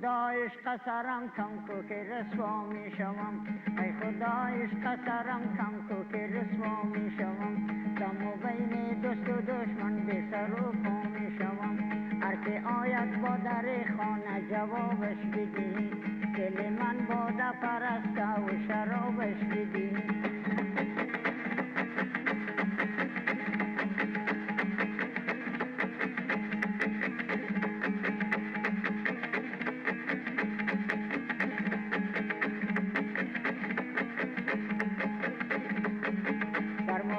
خدایش قصرم کم کو که رسوا می شوم، ای خدایش قصرم کم کو که رسوا می شوم، دم و بین دوست و دشمن بی سر و پا می شوم، هر که آید با در خانه جوابش بدی، دل من باده پرست و شرابش بدی.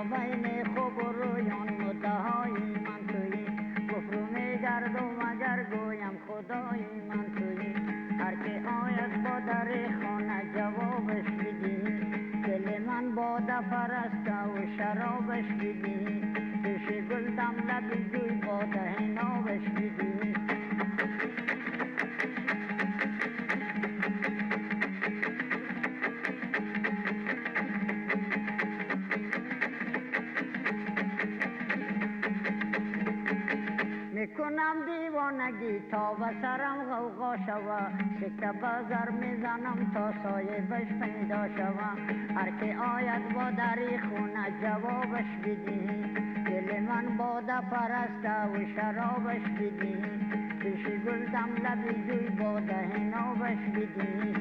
بین خوب و رویان مدعای من تویی، گفت رو میگرد و مگر گویم خدای من تویی، هر که آید با در خانه جوابش بدی، دل من باده پرست و شرابش بدی، پیش گل دم لبی جوی با دهنابش بدی. میکنم دیوانگی تا به سرم غوغا شوه، سکه بازار میزنم تا صاحبش پیدا شوه، هر که آید با دری خونه جوابش بدی، دل من باده پرست و شرابش بدی، پیش گل دم لبی جوی با دهنابش بدی.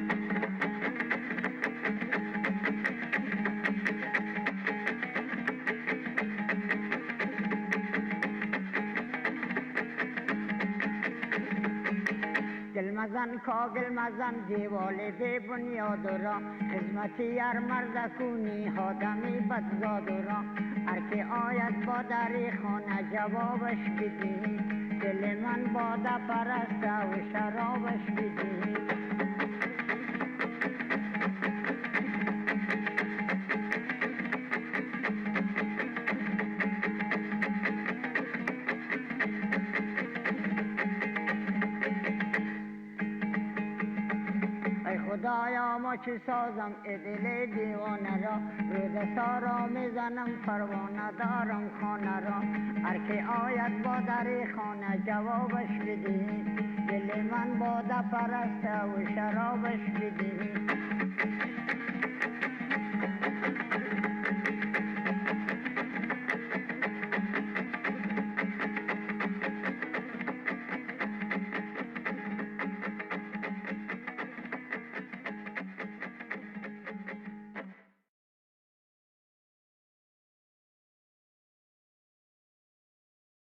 گل مزن کاگل مزن دیوال بی بنیاد را، خدمتی هر مرد کونی آدمی بدزاد را، هر که آید با دری خانه جوابش بدی، دل من باده پرست و شرابش بدی. خدایا ما چی سازم ای دل دیوانه را، روز سارا میزنم پروانه دارم خانه را، هر که آید با در خانه جوابش بدی، دل من باده پرست و شرابش بدی.